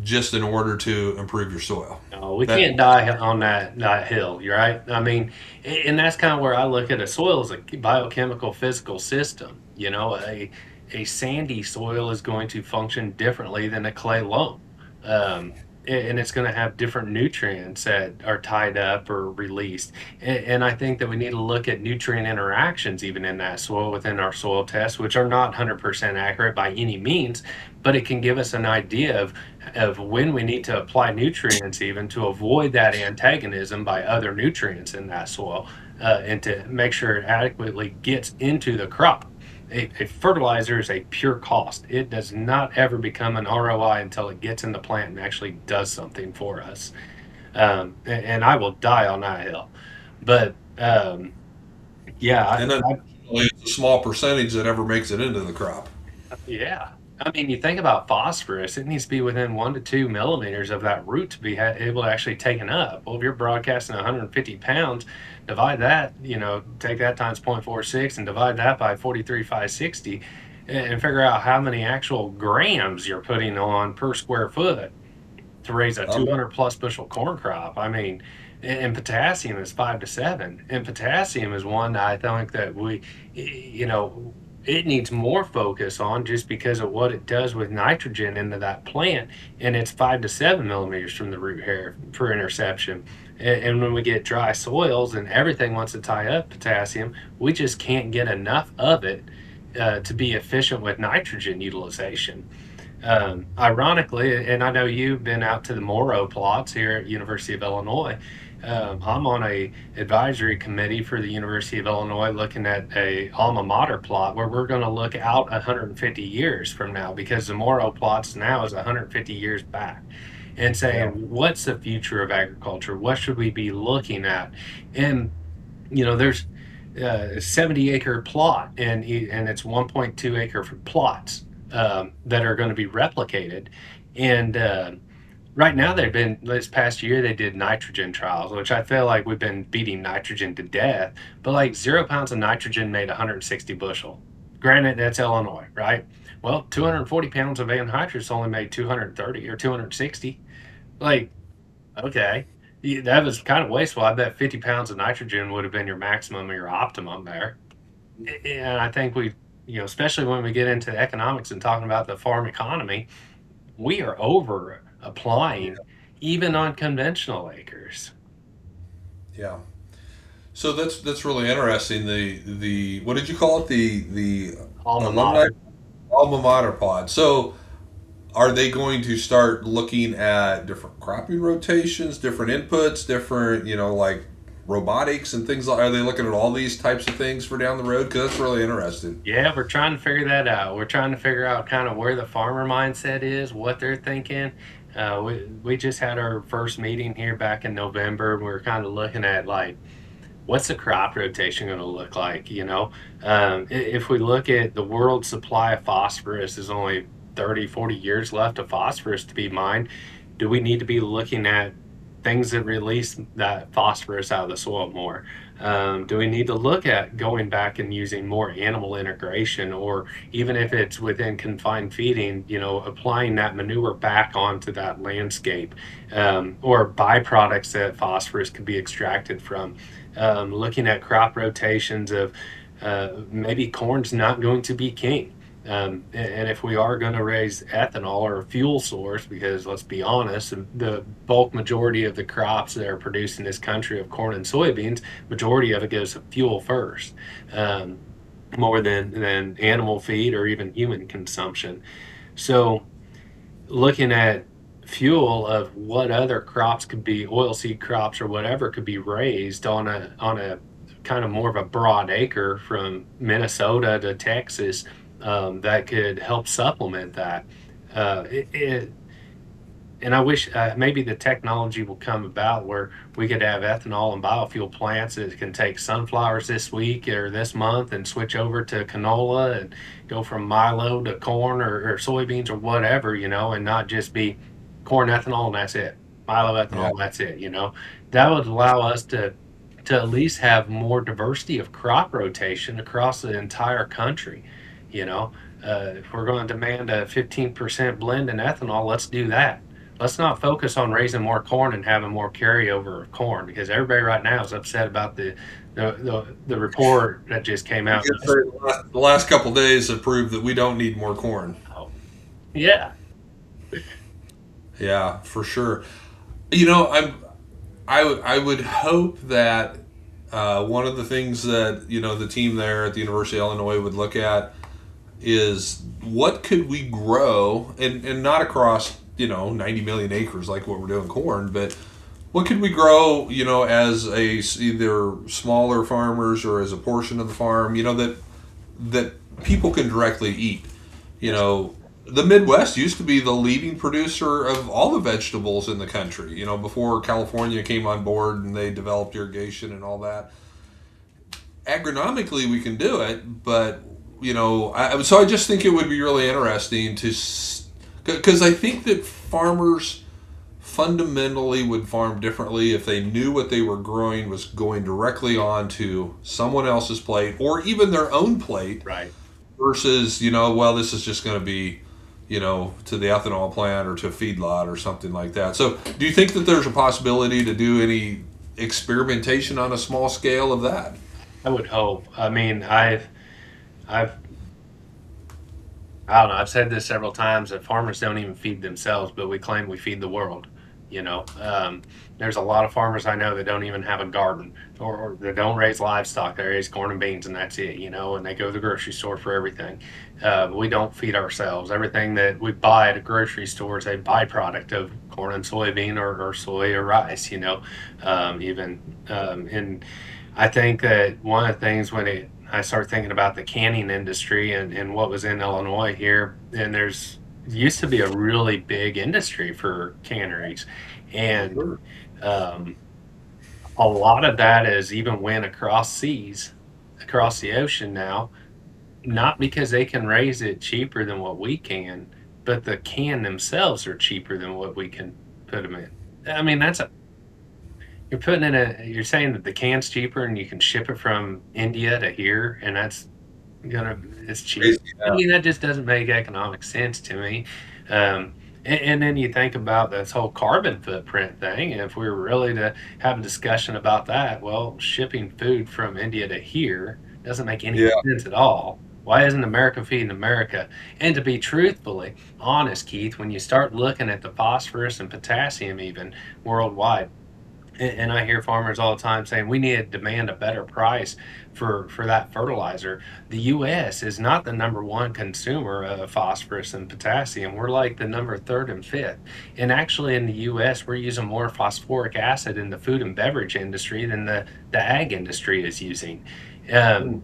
just in order to improve your soil. No, we That can't die on that hill. You're right. I mean, and that's kind of where I look at a soil as a biochemical physical system. A sandy soil is going to function differently than a clay loam. Um, and it's going to have different nutrients that are tied up or released. And I think that we need to look at nutrient interactions even in that soil within our soil tests, which are not 100% accurate by any means, but it can give us an idea of when we need to apply nutrients even to avoid that antagonism by other nutrients in that soil, and to make sure it adequately gets into the crop. A fertilizer is a pure cost. It does not ever become an ROI until it gets in the plant and actually does something for us. And I will die on that hill. But yeah, and unfortunately, it's a small percentage that ever makes it into the crop. yeah. I mean, you think about phosphorus, it needs to be within 1 to 2 millimeters of that root to be able to actually taken up. Well, if you're broadcasting 150 pounds, divide that, take that times 0.46 and divide that by 43,560 and figure out how many actual grams you're putting on per square foot to raise a Um, 200 plus bushel corn crop. I mean, and potassium is 5 to 7. And potassium is one that I think that it needs more focus on just because of what it does with nitrogen into that plant. And it's 5 to 7 millimeters from the root hair for interception. And when we get dry soils and everything wants to tie up potassium, we just can't get enough of it to be efficient with nitrogen utilization. Ironically, and I know you've been out to the Moro plots here at University of Illinois. I'm on a advisory committee for the University of Illinois looking at a alma mater plot where we're going to look out 150 years from now, because the Moro plots now is 150 years back, and saying, yeah. what's the future of agriculture? What should we be looking at? And there's a 70-acre plot, and it's 1.2 acre plots that are going to be replicated. And right now, this past year, they did nitrogen trials, which I feel like we've been beating nitrogen to death. But like 0 pounds of nitrogen made 160 bushel. Granted, that's Illinois, right? Well, 240 pounds of anhydrous only made 230 or 260. Like, okay. Yeah, that was kind of wasteful. I bet 50 pounds of nitrogen would have been your maximum or your optimum there. And I think especially when we get into the economics and talking about the farm economy, we are over applying even on conventional acres. Yeah. So that's really interesting. The what did you call it? The Alma alumni mater. alma mater pod. So are they going to start looking at different cropping rotations, different inputs, different like robotics and things like? Are they looking at all these types of things for down the road? Because that's really interesting. Yeah, we're trying to figure that out. We're trying to figure out kind of where the farmer mindset is, what they're thinking. We just had our first meeting here back in November. We were kind of looking at like, what's the crop rotation going to look like? If we look at the world supply of phosphorus is only 30, 40 years left of phosphorus to be mined. Do we need to be looking at things that release that phosphorus out of the soil more? Do we need to look at going back and using more animal integration, or even if it's within confined feeding, applying that manure back onto that landscape, or byproducts that phosphorus could be extracted from? Looking at crop rotations of maybe corn's not going to be king. And if we are going to raise ethanol or a fuel source, because let's be honest, the bulk majority of the crops that are produced in this country of corn and soybeans, majority of it goes to fuel first, um, more than animal feed or even human consumption. So looking at fuel of what other crops could be, oilseed crops or whatever, could be raised on a kind of more of a broad acre from Minnesota to Texas, that could help supplement that. And I wish maybe the technology will come about where we could have ethanol and biofuel plants that can take sunflowers this week or this month and switch over to canola and go from milo to corn or soybeans or whatever, and not just be corn ethanol and that's it, milo ethanol Yeah. and that's it. That would allow us to at least have more diversity of crop rotation across the entire country. You know, if we're going to demand a 15% blend in ethanol, let's do that. Let's not focus on raising more corn and having more carryover of corn, because everybody right now is upset about the report that just came I out. guess the last couple of days have proved that we don't need more corn. Yeah, Yeah, for sure. You know, I would hope that one of the things that the team there at the University of Illinois would look at is what could we grow, and not across 90 million acres like what we're doing corn, but what could we grow as either smaller farmers or as a portion of the farm that people can directly eat. The Midwest used to be the leading producer of all the vegetables in the country, before California came on board and they developed irrigation and all that. Agronomically, we can do it, but, so I just think it would be really interesting because I think that farmers fundamentally would farm differently if they knew what they were growing was going directly onto someone else's plate or even their own plate. right. Versus, well, this is just going to be, to the ethanol plant or to a feedlot or something like that. So do you think that there's a possibility to do any experimentation on a small scale of that? I would hope. I mean, I've I don't know. I've said this several times that farmers don't even feed themselves, but we claim we feed the world. There's a lot of farmers I know that don't even have a garden, or they don't raise livestock. They raise corn and beans, and that's it. And they go to the grocery store for everything. We don't feed ourselves. Everything that we buy at a grocery store is a byproduct of corn and soybean or soy or rice. And I think that one of the things I start thinking about the canning industry and what was in Illinois here, and there's used to be a really big industry for canneries, and Sure. um, a lot of that is even went across the ocean now, not because they can raise it cheaper than what we can, but the can themselves are cheaper than what we can put them in. I mean, you're saying that the can's cheaper and you can ship it from India to here, and it's cheap. Crazy, I yeah. mean, that just doesn't make economic sense to me. And then you think about this whole carbon footprint thing. And if we were really to have a discussion about that, well, shipping food from India to here doesn't make any Yeah. sense at all. Why isn't America feeding America? And to be truthfully honest, Keith, when you start looking at the phosphorus and potassium even worldwide, and I hear farmers all the time saying we need to demand a better price for that fertilizer. The U.S. is not the number one consumer of phosphorus and potassium. We're like the number third and fifth. And actually, in the U.S., we're using more phosphoric acid in the food and beverage industry than the ag industry is using. Um,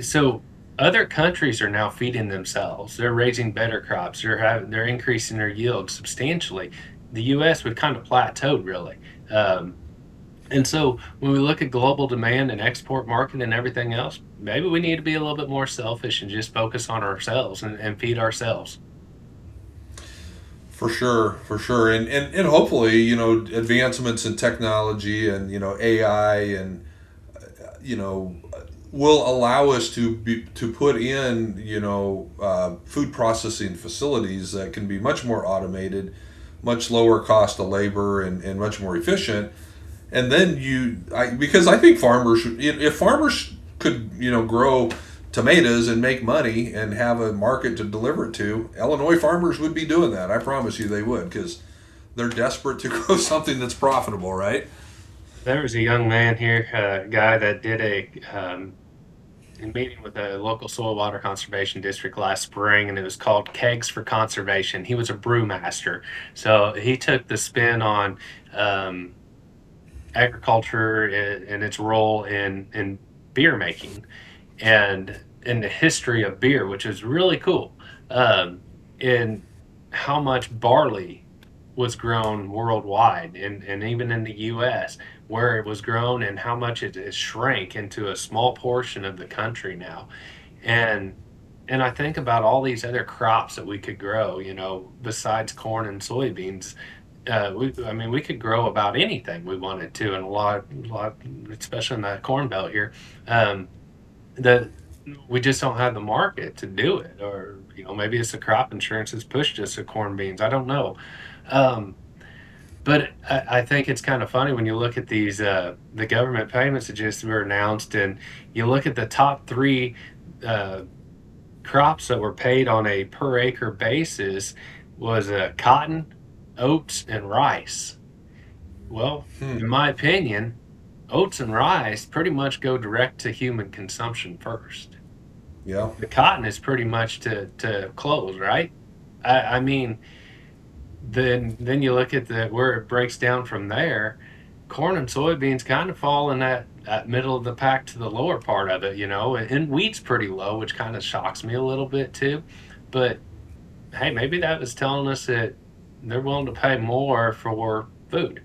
so other countries are now feeding themselves. They're raising better crops. They're increasing their yield substantially. The U.S. would kind of plateaued really. Um, and so when we look at global demand and export market and everything else, maybe we need to be a little bit more selfish and just focus on ourselves and feed ourselves. For sure, for sure, and hopefully, advancements in technology and AI and you know will allow us to put in food processing facilities that can be much more automated, much lower cost of labor, and much more efficient. And then because I think farmers, if farmers could grow tomatoes and make money and have a market to deliver it to, Illinois farmers would be doing that. I promise you they would, because they're desperate to grow something that's profitable, right? There was a young man here, a guy that did a meeting with a local soil water conservation district last spring, and it was called Kegs for Conservation. He was a brewmaster, so he took the spin on um, agriculture and its role in beer making and in the history of beer, which is really cool. In how much barley was grown worldwide and even in the US, where it was grown and how much it has shrank into a small portion of the country now. And and I think about all these other crops that we could grow, besides corn and soybeans. I mean, we could grow about anything we wanted to, and especially in the corn belt here. Um, that we just don't have the market to do it, or maybe it's the crop insurance that's pushed us to corn beans. I don't know. Um, but I think it's kind of funny when you look at these the government payments that just were announced, and you look at the top three uh, crops that were paid on a per acre basis was cotton, oats, and rice. Well, Hmm. in my opinion, oats and rice pretty much go direct to human consumption first. Yeah. The cotton is pretty much to clothes, right? I mean, then you look at the where it breaks down from there. Corn and soybeans kind of fall in that middle of the pack to the lower part of it, and wheat's pretty low, which kind of shocks me a little bit too. But hey, maybe that was telling us that they're willing to pay more for food.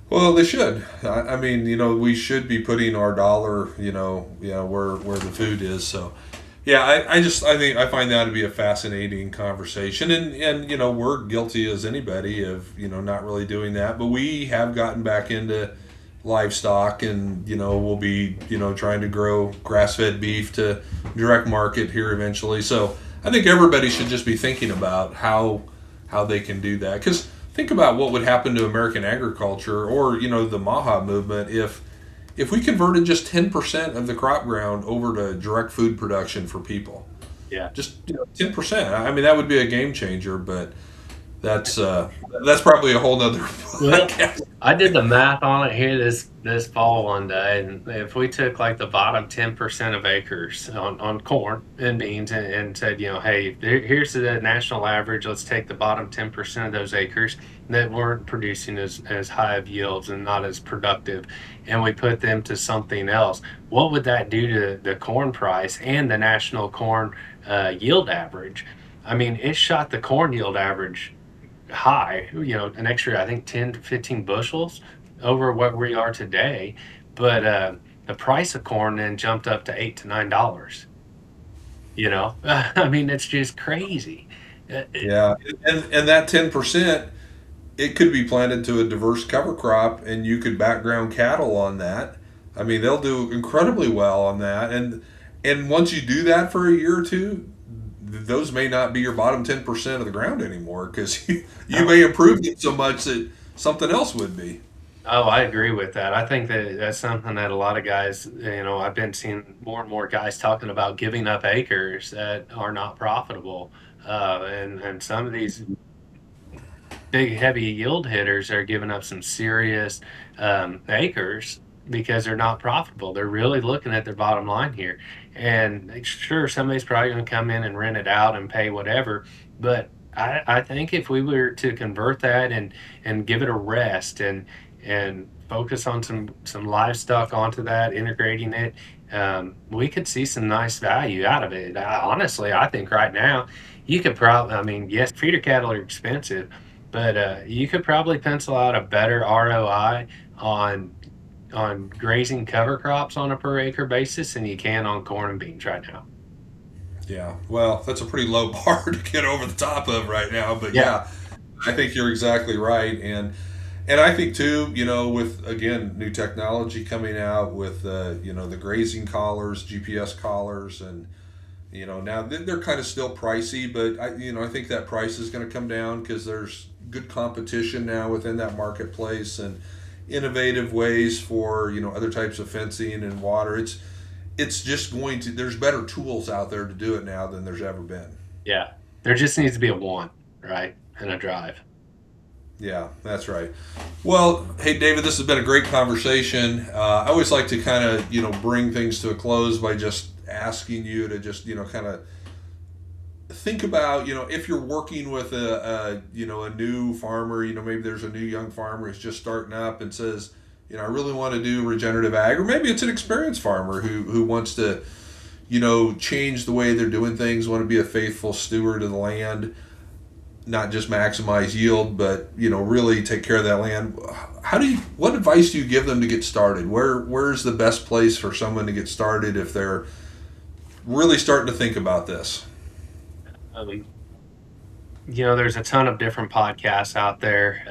Well, they should. I mean, we should be putting our dollar, where the food is. So, yeah, I think I find that to be a fascinating conversation, and we're guilty as anybody of not really doing that, but we have gotten back into livestock, and we'll be trying to grow grass-fed beef to direct market here eventually. So I think everybody should just be thinking about how they can do that, because think about what would happen to American agriculture, or the Maha movement, if we converted just 10% of the crop ground over to direct food production for people. Yeah. Just 10%. I mean, that would be a game changer, but that's probably a whole nother Well, podcast. I did the math on it here this fall one day, and if we took like the bottom 10% of acres on corn and beans and said, hey, here's the national average. Let's take the bottom 10% of those acres that weren't producing as high of yields and not as productive, and we put them to something else. What would that do to the corn price and the national corn yield average? I mean, it shot the corn yield average high, an extra, I think, 10 to 15 bushels over what we are today. But the price of corn then jumped up to $8 to $9. I mean, it's just crazy. Yeah, and that 10%, it could be planted to a diverse cover crop, and you could background cattle on that. I mean, they'll do incredibly well on that, and once you do that for a year or two, those may not be your bottom 10% of the ground anymore, because you Oh, may improve it so much that something else would be. oh, I agree with that. I think that that's something that a lot of guys, I've been seeing more and more guys talking about giving up acres that are not profitable. And some of these big heavy yield hitters are giving up some serious acres because they're not profitable. They're really looking at their bottom line here. And sure, somebody's probably going to come in and rent it out and pay whatever. But I think if we were to convert that and give it a rest and focus on some livestock onto that, integrating it, we could see some nice value out of it. Honestly, I think right now you could probably, I mean, yes, feeder cattle are expensive, but you could probably pencil out a better ROI on grazing cover crops on a per acre basis than you can on corn and beans right now. Yeah, well, that's a pretty low bar to get over the top of right now, but Yeah. yeah, I think you're exactly right, and I think too, with again new technology coming out with the grazing collars, GPS collars, and now they're kind of still pricey, but I think that price is going to come down because there's good competition now within that marketplace, and innovative ways for other types of fencing and water. it's just going to, there's better tools out there to do it now than there's ever been. Yeah. There just needs to be a want, right? And a drive. Yeah, that's right. Well, hey David, this has been a great conversation. I always like to kind of bring things to a close by just asking you to just kind of think about if you're working with a new farmer, maybe there's a new young farmer who's just starting up and says, I really want to do regenerative ag, or maybe it's an experienced farmer who wants to change the way they're doing things, want to be a faithful steward of the land, not just maximize yield, but really take care of that land. What advice do you give them to get started? Where's the best place for someone to get started if they're really starting to think about this? Um, there's a ton of different podcasts out there,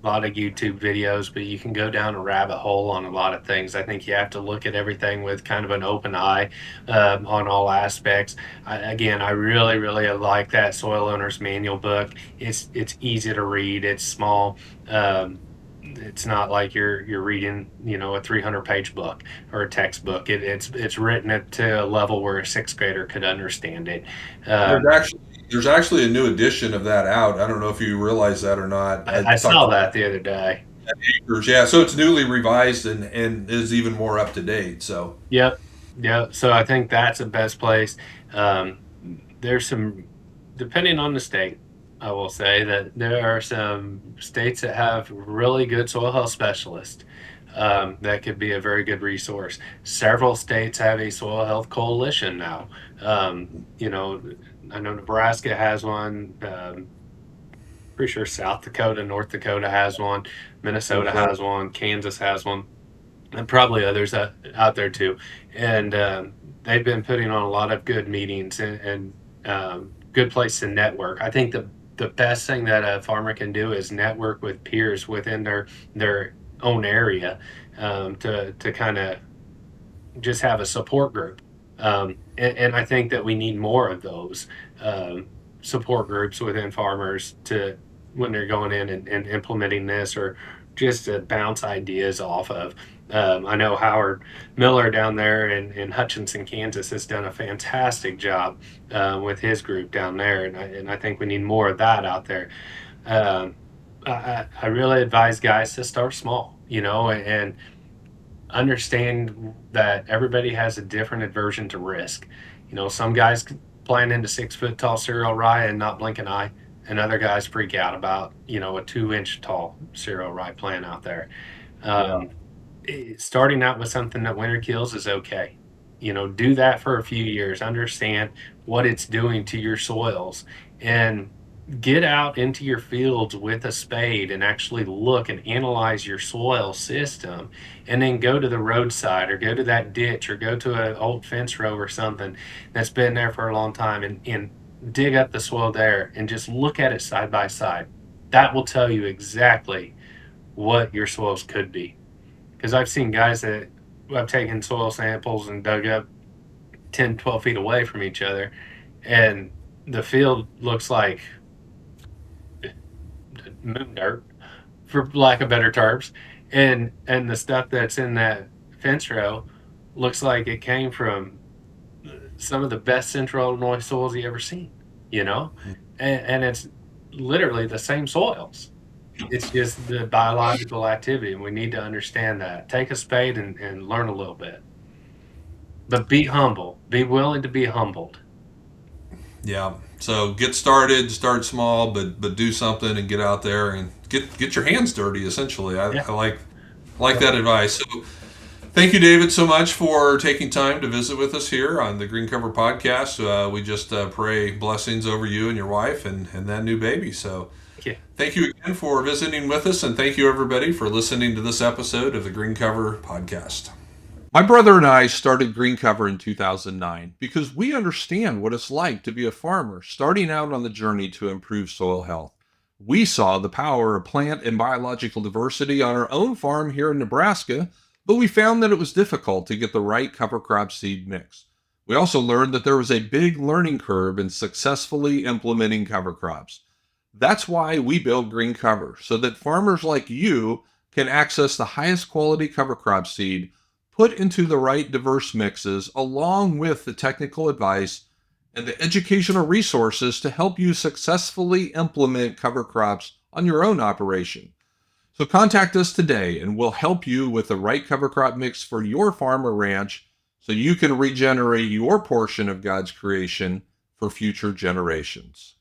a lot of YouTube videos, but you can go down a rabbit hole on a lot of things. I think you have to look at everything with kind of an open eye on all aspects. I really, really like that Soil Owner's Manual book. It's easy to read. It's small. It's not like you're reading a 300-page book or a textbook. It's written to a level where a sixth grader could understand it. There's Um, actually there's actually a new edition of that out. I don't know if you realize that or not. I I talked saw to that the other day. Acres, yeah. So it's newly revised and is even more up to date. So Yep. Yep. So I think that's the best place. Um, there's some, depending on the state, I will say that there are some states that have really good soil health specialists. That could be a very good resource. Several states have a soil health coalition now. I know Nebraska has one. Pretty sure South Dakota, North Dakota has one. Minnesota okay. has one. Kansas has one, and probably others out there too. And they've been putting on a lot of good meetings and good place to network. I think the best thing that a farmer can do is network with peers within their own area, to kind of just have a support group. And I think that we need more of those support groups within farmers to when they're going in and implementing this, or just to bounce ideas off of. I know Howard Miller down there in Hutchinson, Kansas, has done a fantastic job with his group down there, and I think we need more of that out there. Um, I really advise guys to start small, and understand that everybody has a different aversion to risk. Some guys plant into 6 foot tall cereal rye and not blink an eye, and other guys freak out about a 2 inch tall cereal rye plant out there. Yeah. Um, Starting out with something that winter kills is okay. Do that for a few years, understand what it's doing to your soils, and get out into your fields with a spade and actually look and analyze your soil system, and then go to the roadside or go to that ditch or go to an old fence row or something that's been there for a long time, and dig up the soil there and just look at it side by side. That will tell you exactly what your soils could be. Because I've seen guys that I've taken soil samples and dug up 10, 12 feet away from each other, and the field looks like moon dirt, for lack of better terms, and the stuff that's in that fence row looks like it came from some of the best Central Illinois soils you ever seen, you know, and it's literally the same soils. It's just the biological activity, and we need to understand that. Take a spade and learn a little bit, but be humble. Be willing to be humbled. Yeah. So get started, start small, but do something and get out there and get your hands dirty. Essentially, I, Yeah. I like that advice. So thank you, David, so much for taking time to visit with us here on the Green Cover Podcast. We just pray blessings over you and your wife and that new baby. So Thank you. thank you again for visiting with us, and thank you everybody for listening to this episode of the Green Cover Podcast. My brother and I started Green Cover in 2009 because we understand what it's like to be a farmer starting out on the journey to improve soil health. We saw the power of plant and biological diversity on our own farm here in Nebraska, but we found that it was difficult to get the right cover crop seed mix. We also learned that there was a big learning curve in successfully implementing cover crops. That's why we build Green Cover, so that farmers like you can access the highest quality cover crop seed, put into the right diverse mixes, along with the technical advice and the educational resources to help you successfully implement cover crops on your own operation. So contact us today and we'll help you with the right cover crop mix for your farm or ranch so you can regenerate your portion of God's creation for future generations.